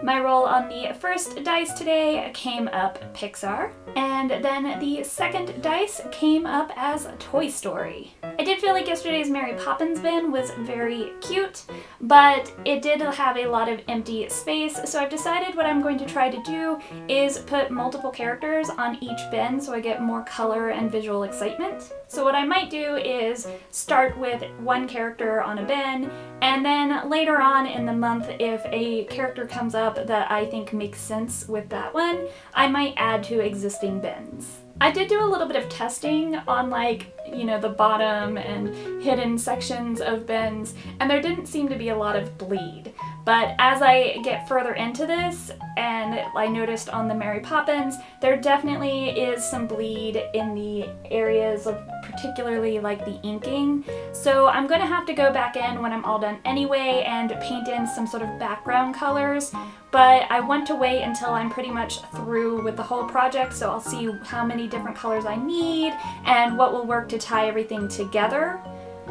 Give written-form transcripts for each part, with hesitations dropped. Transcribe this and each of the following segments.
My roll on the first dice today came up Pixar, and then the second dice came up as Toy Story. I did feel like yesterday's Mary Poppins bin was very cute, but it did have a lot of empty space, so I've decided what I'm going to try to do is put multiple characters on each bin so I get more color and visual excitement. So what I might do is start with one character on a bin, and then later on in the month, if a character comes up that I think makes sense with that one, I might add to existing bins. I did do a little bit of testing on the bottom and hidden sections of bins, and there didn't seem to be a lot of bleed. But as I get further into this, and I noticed on the Mary Poppins, there definitely is some bleed in the areas of particularly like the inking. So I'm going to have to go back in when I'm all done anyway and paint in some sort of background colors. But I want to wait until I'm pretty much through with the whole project, so I'll see how many different colors I need and what will work to tie everything together.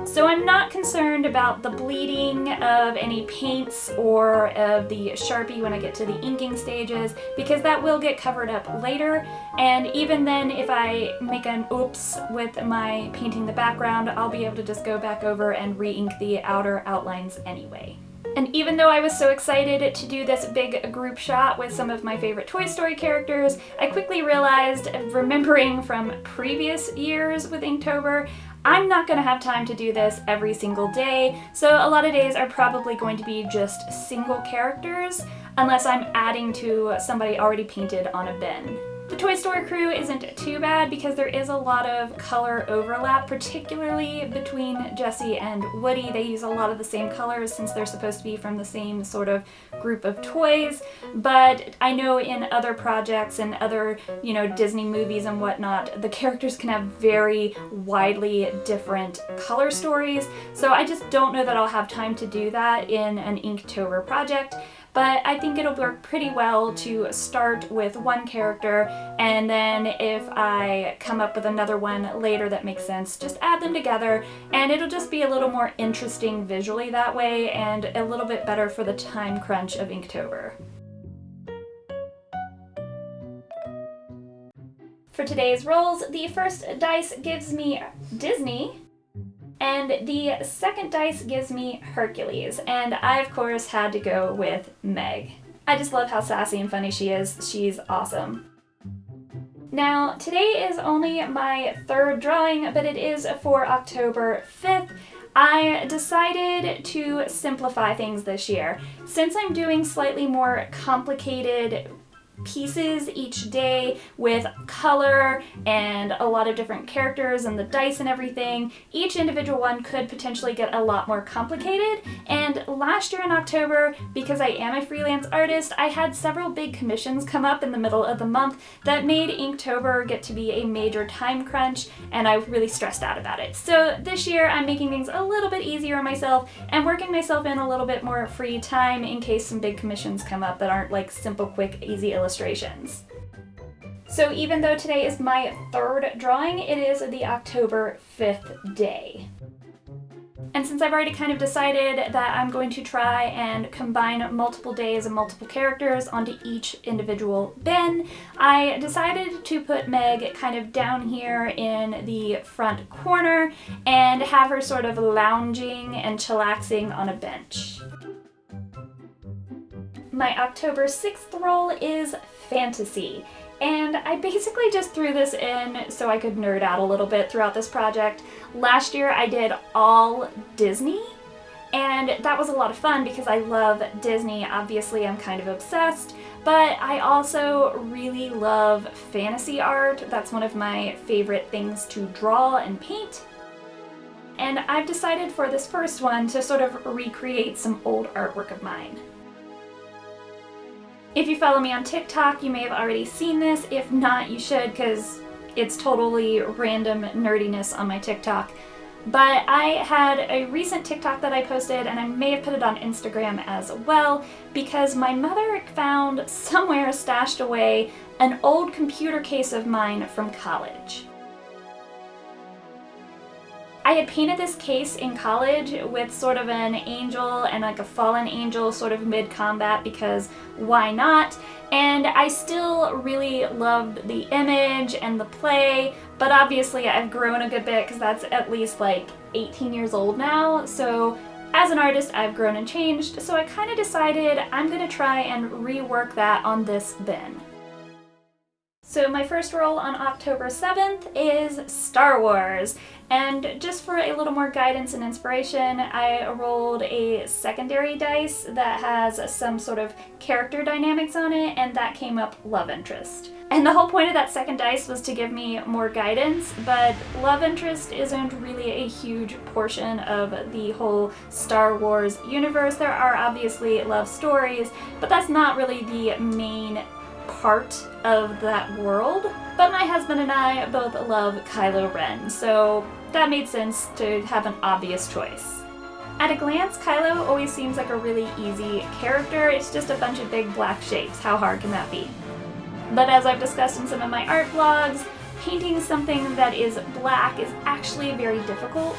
So I'm not concerned about the bleeding of any paints or of the Sharpie when I get to the inking stages, because that will get covered up later. And even then, if I make an oops with my painting the background, I'll be able to just go back over and re-ink the outer outlines anyway. And even though I was so excited to do this big group shot with some of my favorite Toy Story characters, I quickly realized, remembering from previous years with Inktober, I'm not going to have time to do this every single day, so a lot of days are probably going to be just single characters, unless I'm adding to somebody already painted on a bin. The Toy Story crew isn't too bad because there is a lot of color overlap, particularly between Jessie and Woody. They use a lot of the same colors since they're supposed to be from the same sort of group of toys, but I know in other projects and other, Disney movies and whatnot, the characters can have very widely different color stories, so I just don't know that I'll have time to do that in an Inktober project. But I think it'll work pretty well to start with one character, and then if I come up with another one later that makes sense, just add them together, and it'll just be a little more interesting visually that way, and a little bit better for the time crunch of Inktober. For today's rolls, the first dice gives me Disney, and the second dice gives me Hercules, and I of course had to go with Meg. I just love how sassy and funny she is. She's awesome. Now, today is only my third drawing, but it is for October 5th. I decided to simplify things this year. Since I'm doing slightly more complicated pieces each day with color and a lot of different characters and the dice and everything, each individual one could potentially get a lot more complicated. And last year in October, because I am a freelance artist, I had several big commissions come up in the middle of the month that made Inktober get to be a major time crunch, and I really stressed out about it. So this year I'm making things a little bit easier on myself and working myself in a little bit more free time in case some big commissions come up that aren't like simple, quick, easy illustrations. So even though today is my third drawing, it is the October 5th day. And since I've already kind of decided that I'm going to try and combine multiple days and multiple characters onto each individual bin, I decided to put Meg kind of down here in the front corner and have her sort of lounging and chillaxing on a bench. My October 6th roll is Fantasy, and I basically just threw this in so I could nerd out a little bit throughout this project. Last year I did all Disney, and that was a lot of fun because I love Disney. Obviously I'm kind of obsessed, but I also really love fantasy art. That's one of my favorite things to draw and paint. And I've decided for this first one to sort of recreate some old artwork of mine. If you follow me on TikTok, you may have already seen this. If not, you should, because it's totally random nerdiness on my TikTok. But I had a recent TikTok that I posted, and I may have put it on Instagram as well, because my mother found somewhere stashed away an old computer case of mine from college. I I had painted this case in college with sort of an angel and like a fallen angel sort of mid-combat because why not? And I still really loved the image and the play, but obviously I've grown a good bit because that's at least like 18 years old now, so as an artist I've grown and changed, so I kind of decided I'm gonna try and rework that on this bin. So my first roll on October 7th is Star Wars, and just for a little more guidance and inspiration, I rolled a secondary dice that has some sort of character dynamics on it, and that came up love interest. And the whole point of that second dice was to give me more guidance, but love interest isn't really a huge portion of the whole Star Wars universe. There are obviously love stories, but that's not really the main part of that world. But my husband and I both love Kylo Ren, so that made sense to have an obvious choice. At a glance, Kylo always seems like a really easy character. It's just a bunch of big black shapes. How hard can that be? But as I've discussed in some of my art vlogs, painting something that is black is actually very difficult.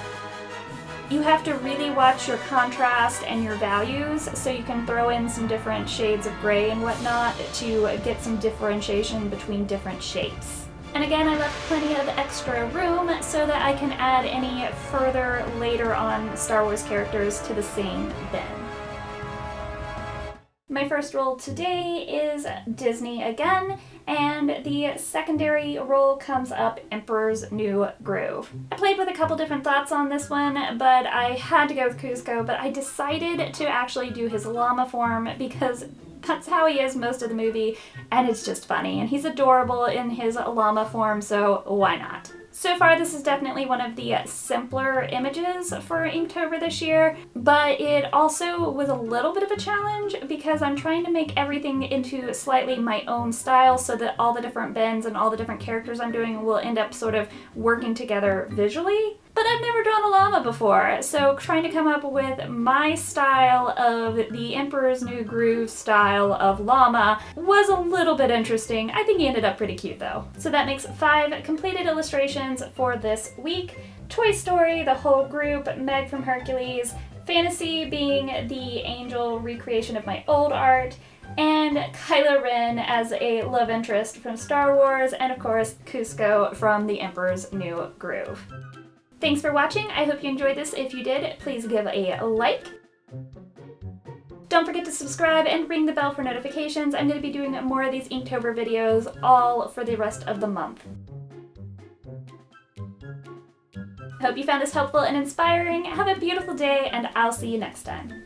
You have to really watch your contrast and your values, so you can throw in some different shades of gray and whatnot to get some differentiation between different shapes. And again, I left plenty of extra room so that I can add any further later on Star Wars characters to the same bin. My first roll today is Disney again, and the secondary roll comes up Emperor's New Groove. I played with a couple different thoughts on this one, but I had to go with Kuzco, but I decided to actually do his llama form because that's how he is most of the movie, and it's just funny, and he's adorable in his llama form, so why not? So far, this is definitely one of the simpler images for Inktober this year, but it also was a little bit of a challenge because I'm trying to make everything into slightly my own style so that all the different bins and all the different characters I'm doing will end up sort of working together visually. But I've never drawn a llama before, so trying to come up with my style of the Emperor's New Groove style of llama was a little bit interesting. I think he ended up pretty cute though. So that makes 5 completed illustrations for this week. Toy Story, the whole group, Meg from Hercules, Fantasy being the angel recreation of my old art, and Kylo Ren as a love interest from Star Wars, and of course Kuzco from the Emperor's New Groove. Thanks for watching. I hope you enjoyed this. If you did, please give a like. Don't forget to subscribe and ring the bell for notifications. I'm going to be doing more of these Inktober videos all for the rest of the month. I hope you found this helpful and inspiring. Have a beautiful day, and I'll see you next time.